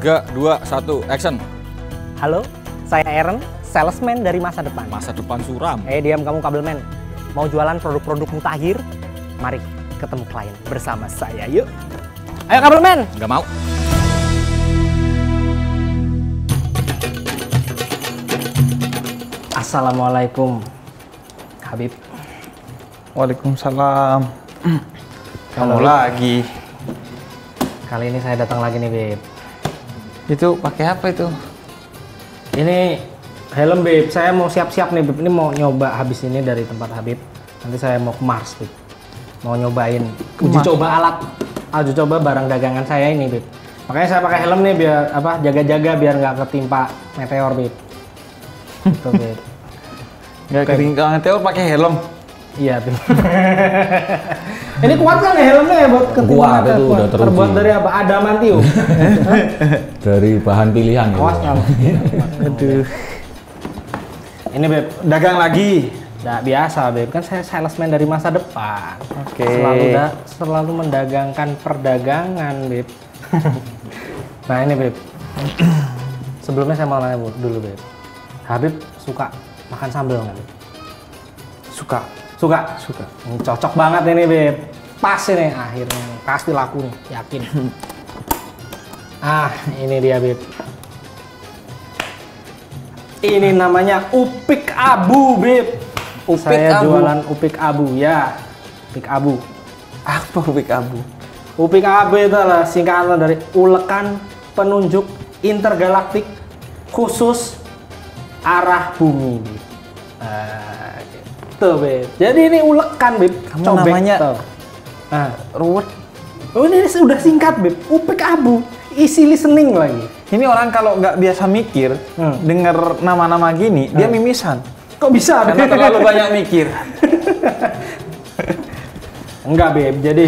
3, 2, 1, action. Halo, saya Aaron, salesman dari masa depan. Masa depan suram. Diam kamu kabelman. Mau jualan produk-produk mutakhir? Mari ketemu klien bersama saya, yuk. Ayo kabelman. Nggak mau. Assalamualaikum, Habib. Waalaikumsalam. Kamu Halo. lagi. Kali ini saya datang lagi nih, Beb. Itu pakai apa itu? Ini helm, Beb. Saya mau siap-siap nih, Beb. Ini mau nyoba habis ini dari tempat Habib. Nanti saya mau ke Mars, Beb. Mau nyobain uji coba barang dagangan saya ini, Beb. Makanya saya pakai helm nih biar apa? Jaga-jaga biar nggak ketimpa meteor, Beb. Gitu, Beb. Nggak ketinggalan meteor pakai helm. Iya, Beb. Ini kuat kan ya helmnya ya buat ketimpa Kuat, meteor? itu udah teruji. Terbuat dari apa? Adamantium. Dari bahan pilihan ya. Awas kamu. Aduh. Ini, Beb. Dagang lagi. Nggak biasa, Beb. Kan saya salesman dari masa depan. Oke. Selalu mendagangkan perdagangan, Beb. Nah, ini, Beb. Sebelumnya saya mau nanya dulu, Beb. Habib suka makan sambal nggak, Beb? Suka. Suka? Suka. Ini cocok banget ini, Beb. Pas ini akhirnya. Pasti laku nih, yakin. Ini dia, Beb. Ini namanya upik abu, Beb. Saya abu? jualan upik abu, ya. Upik abu. Apa upik abu? Upik abu itu adalah singkatan dari ulekan penunjuk intergalaktik khusus arah bumi. Gitu, Beb. Jadi ini ulekan, Beb. Kamu namanya tuh. ruwet. Oh, ini sudah singkat, Beb. Upik abu. Easy listening lagi. Ini orang kalau nggak biasa mikir, denger nama-nama gini, dia mimisan. Kok bisa? Karena terlalu banyak mikir. Enggak, Beb. Jadi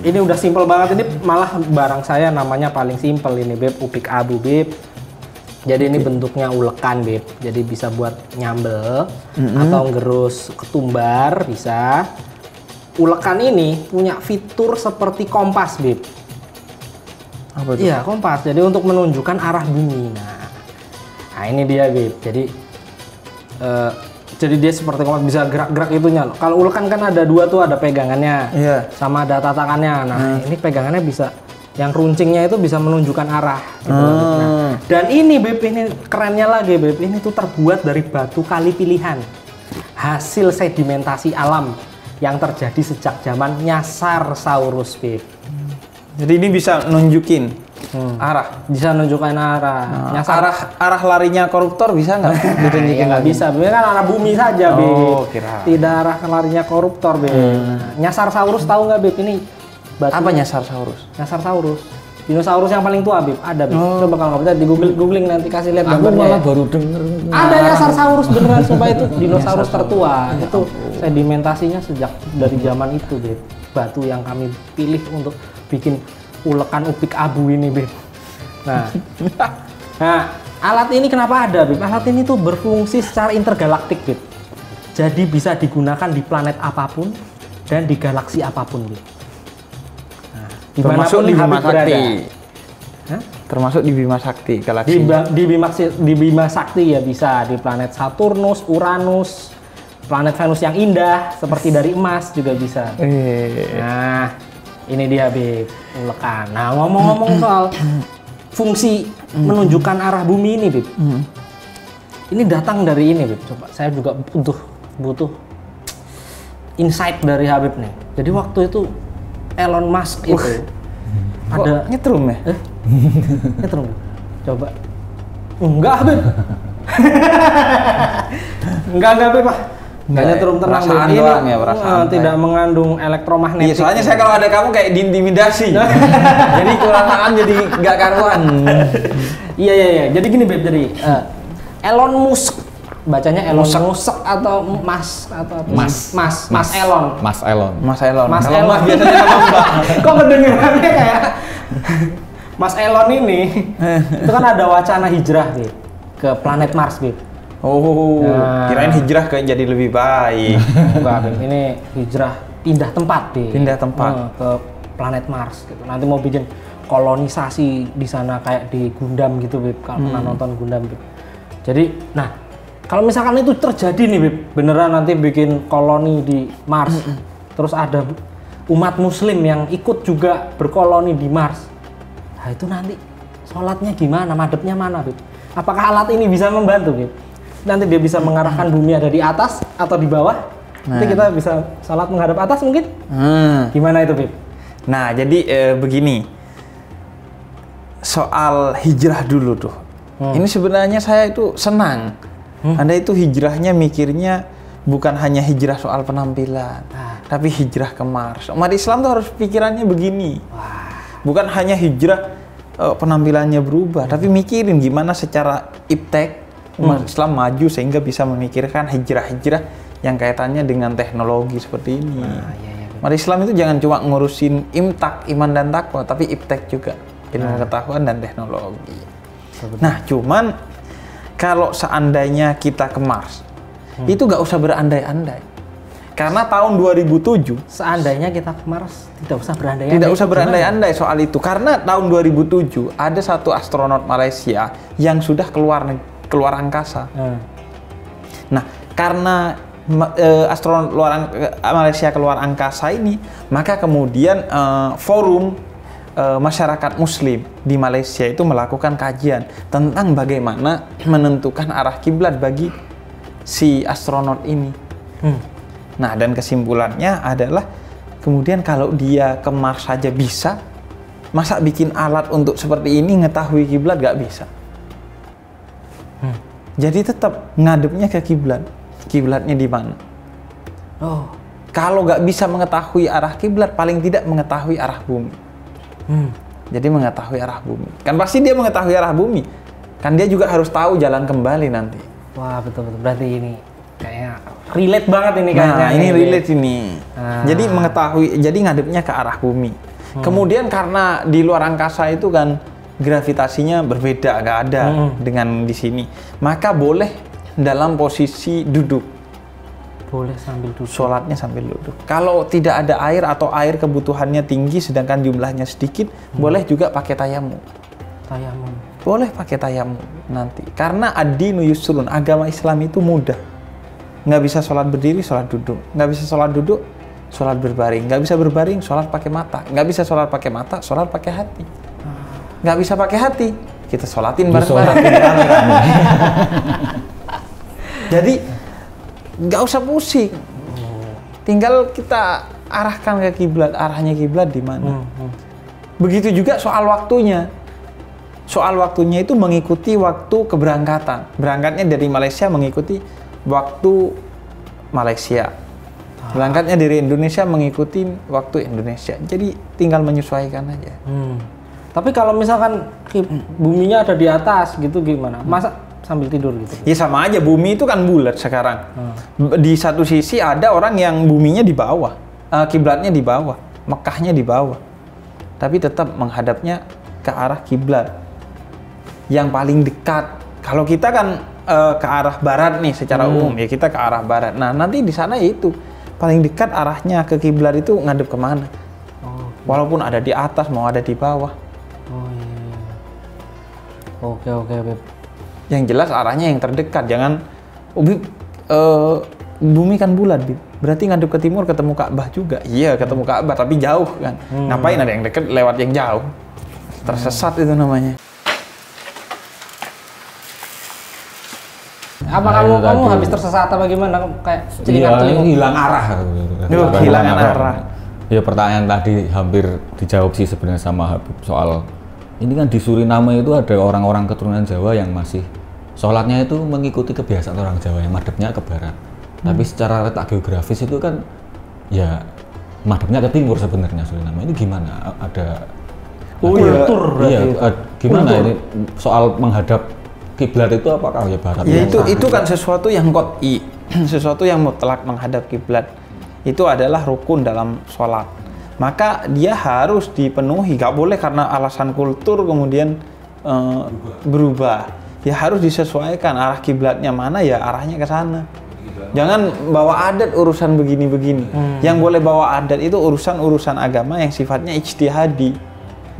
ini udah simple banget. Ini malah barang saya namanya paling simple ini, Beb. Upik abu, Beb. Jadi ini bentuknya ulekan, Beb. Jadi bisa buat nyambel atau ngerus ketumbar bisa. Ulekan ini punya fitur seperti kompas, Beb. Apa itu? Iya, kompas. Jadi untuk menunjukkan arah bumi. Nah ini dia, Beb. Jadi dia seperti kompas, bisa gerak-gerak itunya. Kalau ulekan kan ada dua tuh, ada pegangannya, Iya. sama ada tatakannya. Nah ini pegangannya bisa, yang runcingnya itu bisa menunjukkan arah. Gitu, Beb. Nah, dan ini, Beb, ini kerennya lagi, Beb. Ini tuh terbuat dari batu kali pilihan, hasil sedimentasi alam yang terjadi sejak zaman Nyasarsaurus, Beb. Jadi ini bisa nunjukin arah. Bisa nunjukkan arah. Arah larinya koruptor bisa nggak? Ditunjukin Ya, nggak lagi? bisa, Beb. Kan arah bumi saja, Beb. Oh, kirain. Tidak arah larinya koruptor, Beb. Nyasarsaurus tahu nggak, Beb? Ini batu. Apa Nyasarsaurus? Nyasarsaurus. Dinosaurus yang paling tua, Beb. Ada, Beb. Coba kalau nggak bisa di googling nanti kasih lihat Aku gambarnya. malah Ya. baru denger. Ada Nyasarsaurus beneran, sumpah itu dinosaurus tertua. Itu sedimentasinya sejak dari zaman itu, Beb. Batu yang kami pilih untuk bikin ulekan upik abu ini, Beb. Nah, alat ini kenapa ada, Beb? Alat ini tuh berfungsi secara intergalaktik, Beb. Jadi bisa digunakan di planet apapun dan di galaksi apapun, Beb. Nah, Termasuk di Bima Habib berada. Sakti. Hah? Termasuk di Bima Sakti galaksi. Di Bima Sakti ya bisa, di planet Saturnus, Uranus, planet Venus yang indah seperti dari emas juga bisa. Nah, ini dia, Beb, ulekan. Nah, ngomong-ngomong soal fungsi menunjukkan arah bumi ini, Beb. Ini datang dari ini, Beb. Coba saya juga butuh insight dari Habib nih. Jadi waktu itu Elon Musk itu ada nyetrum ya? nyetrum. Coba. Enggak, Beb. Enggak, Beb, Pak. Enggak nyetrum, tenang, Beb. Perasaan Ini doang ya, perasaan. tidak mengandung elektromagnetik. Iya, soalnya saya kalau ada kamu kayak diintimidasi. Jadi kekurangan jadi nggak karuan. Iya. Jadi gini, Beb. Jadi Elon Musk, bacanya Elon Musk atau Mas atau apa? Mas Elon. Mas Elon. Mas Elon. Mas Kalau Elon. Mas biasanya nama Mbak. Kok kedengerannya kayak Mas Elon ini itu kan ada wacana hijrah, Beb, ke planet Mars, Beb. Oh, kirain hijrah ke jadi lebih baik. Enggak, Beb. Ini hijrah pindah tempat, Beb. Pindah tempat. Ke planet Mars gitu. Nanti mau bikin kolonisasi di sana kayak di Gundam gitu, Beb. Kalau pernah nonton Gundam, Beb. Jadi, nah, kalau misalkan itu terjadi nih, Beb, beneran nanti bikin koloni di Mars, terus ada umat Muslim yang ikut juga berkoloni di Mars, nah itu nanti sholatnya gimana, madepnya mana, Beb? Apakah alat ini bisa membantu, Beb? Nanti dia bisa mengarahkan bumi ada di atas atau di bawah? Nanti kita bisa sholat menghadap atas mungkin? Gimana itu, Beb? Nah, jadi begini, soal hijrah dulu tuh. Ini sebenarnya saya itu senang. Anda itu hijrahnya mikirnya bukan hanya hijrah soal penampilan, tapi hijrah ke Mars. Umat Islam tuh harus pikirannya begini. Bukan hanya hijrah penampilannya berubah, tapi mikirin gimana secara iptek umat Islam maju sehingga bisa memikirkan hijrah-hijrah yang kaitannya dengan teknologi seperti ini. Umat Islam itu jangan cuma ngurusin imtak, iman dan takwa, tapi iptek juga, ilmu pengetahuan dan teknologi. Nah, cuman kalau seandainya kita ke Mars, itu nggak usah berandai-andai. Karena tahun 2007, seandainya kita ke Mars, tidak usah berandai-andai. Tidak usah berandai-andai soal itu. Karena tahun 2007 ada satu astronot Malaysia yang sudah keluar angkasa. Nah, karena astronot Malaysia keluar angkasa ini, maka kemudian forum masyarakat Muslim di Malaysia itu melakukan kajian tentang bagaimana menentukan arah kiblat bagi si astronot ini. Nah, dan kesimpulannya adalah kemudian kalau dia ke Mars saja bisa, masa bikin alat untuk seperti ini ngetahui kiblat gak bisa. Jadi tetap ngadepnya ke kiblat. Kiblatnya di mana? Kalau nggak bisa mengetahui arah kiblat, paling tidak mengetahui arah bumi. Jadi mengetahui arah bumi. Kan pasti dia mengetahui arah bumi. Kan dia juga harus tahu jalan kembali nanti. Wah, betul-betul. Berarti ini kayaknya relate banget ini kayaknya. Nah, ini relate ini. Jadi mengetahui, jadi ngadepnya ke arah bumi. Kemudian karena di luar angkasa itu kan gravitasinya berbeda, nggak ada dengan di sini. Maka boleh dalam posisi duduk. Boleh sambil duduk. Sholatnya sambil duduk. Kalau tidak ada air atau air kebutuhannya tinggi sedangkan jumlahnya sedikit, boleh juga pakai tayamum. Tayamum. Boleh pakai tayamum nanti. Karena ad-dinu yusrun, agama Islam itu mudah. Nggak bisa sholat berdiri, sholat duduk. Nggak bisa sholat duduk, sholat berbaring. Nggak bisa berbaring, sholat pakai mata. Nggak bisa sholat pakai mata, sholat pakai hati. Nggak bisa pakai hati, kita sholatin bareng-bareng. Jadi nggak usah pusing, tinggal kita arahkan ke kiblat, arahnya kiblat di mana. Begitu juga soal waktunya. Soal waktunya itu mengikuti waktu keberangkatan. Berangkatnya dari Malaysia mengikuti waktu Malaysia. Berangkatnya dari Indonesia mengikuti waktu Indonesia. Jadi tinggal menyesuaikan aja. Tapi kalau misalkan buminya ada di atas gitu gimana? Masa sambil tidur gitu? Ya sama aja, bumi itu kan bulat sekarang. Di satu sisi ada orang yang buminya di bawah, kiblatnya di bawah, Mekahnya di bawah. Tapi tetap menghadapnya ke arah kiblat yang paling dekat. Kalau kita kan ke arah barat nih secara umum, ya kita ke arah barat. Nah, nanti di sana itu paling dekat arahnya ke kiblat itu ngadep kemana? Walaupun ada di atas, mau ada di bawah. Oke, Beb. Yang jelas arahnya yang terdekat, jangan bumi kan bulat, Bib. Berarti ngadep ke timur ketemu Ka'bah juga. Iya, ketemu Ka'bah tapi jauh kan. Ngapain ada yang dekat lewat yang jauh? Tersesat itu namanya. Apa kamu habis tersesat apa gimana? Kayak celingan-celingan hilang arah. Kehilangan arah. Ya pertanyaan tadi hampir dijawab sih sebenarnya sama Habib soal ini kan di Suriname itu ada orang-orang keturunan Jawa yang masih sholatnya itu mengikuti kebiasaan orang Jawa yang madepnya ke barat. Tapi secara letak geografis itu kan ya madepnya ke timur sebenarnya Suriname. Ini gimana? Ada kultur gimana kultur. Ini soal menghadap kiblat itu apakah ya barat? Ya itu kan sesuatu yang qot'i, sesuatu yang mutlak menghadap kiblat. Itu adalah rukun dalam sholat. Maka dia harus dipenuhi, gak boleh karena alasan kultur kemudian berubah. Ya harus disesuaikan arah kiblatnya mana ya arahnya ke sana. Jangan bawa adat urusan begini-begini. Yang boleh bawa adat itu urusan-urusan agama yang sifatnya ijtihadi.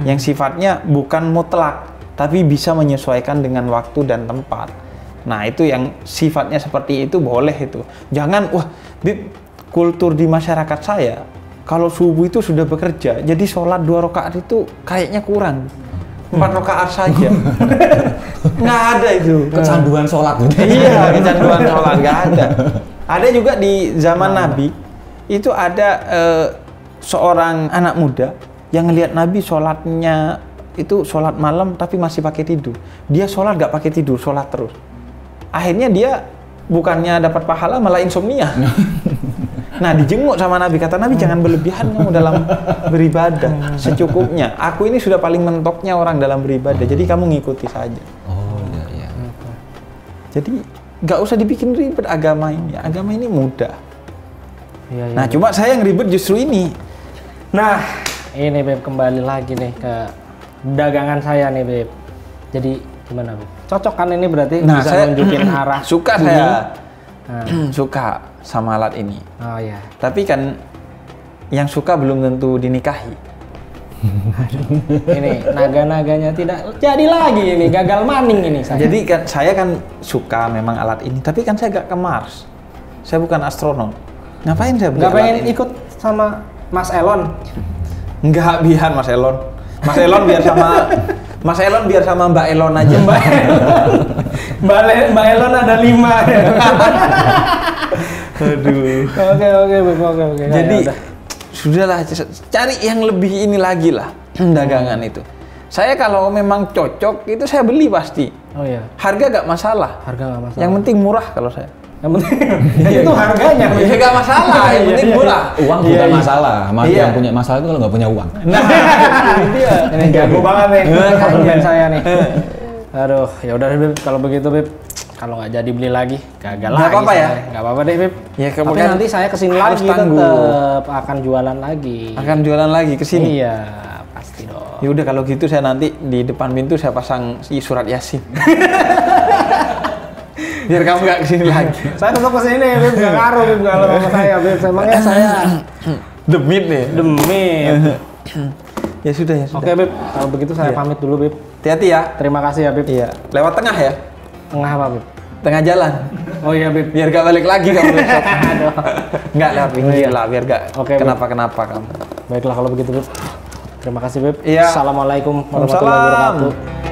yang sifatnya bukan mutlak, tapi bisa menyesuaikan dengan waktu dan tempat. Nah, itu yang sifatnya seperti itu boleh itu. Jangan, wah, Bib, kultur di masyarakat saya, kalau subuh itu sudah bekerja, jadi sholat 2 rakaat itu kayaknya kurang. 4 rakaat saja. Nggak ada itu. Kecanduan sholat gitu. Iya, kecanduan sholat, nggak ada. Ada juga di zaman Nabi, itu ada seorang anak muda yang ngelihat Nabi sholatnya itu sholat malam tapi masih pakai tidur. Dia sholat nggak pakai tidur, sholat terus. Akhirnya dia bukannya dapat pahala malah insomnia. Nah, dijenguk sama Nabi, kata Nabi, jangan berlebihan kamu dalam beribadah, secukupnya. Aku ini sudah paling mentoknya orang dalam beribadah, jadi kamu ngikuti saja. Oh iya. Jadi nggak usah dibikin ribet agama ini mudah. Iya, Nah, cuma saya yang ribet justru ini. Nah, ini Beb, kembali lagi nih ke dagangan saya nih Beb. Jadi gimana Beb? Cocok kan ini berarti bisa saya nunjukin arah suka bunyi? saya. Nah. Suka sama alat ini. Oh iya. Tapi kan yang suka belum tentu dinikahi. Ini naga-naganya tidak jadi lagi, ini gagal maning ini saya. Jadi kan saya kan suka memang alat ini, tapi kan saya gak ke Mars. Saya bukan astronot. Ngapain saya beli nggak alat pengen ini? ikut sama Mas Elon? Enggak, biar Mas Elon. Mas Elon biar sama Mas Elon biar sama Mbak Elon aja. Mbak Elon ada 5 ya. Aduh. Oke. Jadi Ya, udah. sudahlah, cari yang lebih ini lagi lah dagangan itu. Saya kalau memang cocok itu saya beli pasti. Oh iya. Harga gak masalah. Harga nggak masalah. Yang penting murah kalau saya. Yang penting itu harganya. Ya gak masalah, yang penting murah. Uang Iya, bukan iya. masalah. Iya. Yang punya masalah itu kalau nggak punya uang. Nah, ini dia. Ini jago banget nih konsumen saya nih. Aduh, ya udah deh Beb, kalau begitu Beb. Kalau nggak jadi beli lagi, gagal Nggak lagi. apa-apa ya? Nggak apa-apa deh Beb. Ya, Tapi kemudian nanti saya kesini harus lagi tangguh. tetap akan jualan lagi. Akan jualan lagi ke sini. Iya, pasti dong. Ya udah, kalau gitu saya nanti di depan pintu saya pasang surat Yasin. Biar kamu nggak kesini lagi. Saya tetap kesini Beb, nggak ngaruh Beb kalau sama saya Beb. Emangnya saya Demit nih. demi. Ya sudah, ya sudah. Oke Beb, kalau begitu saya Iya. pamit dulu Beb. Hati-hati ya. Terima kasih ya Beb. Iya. Lewat tengah ya. Tengah apa Beb? Tengah jalan. Oh iya Beb. Biar gak balik lagi kamu besok. Nggak, lewat pinggir lah, biar gak Oke, Beb. kenapa-kenapa kamu. Baiklah kalau begitu Beb. Terima kasih Beb. Iya. Assalamualaikum warahmatullahi Waalaikumsalam. wabarakatuh.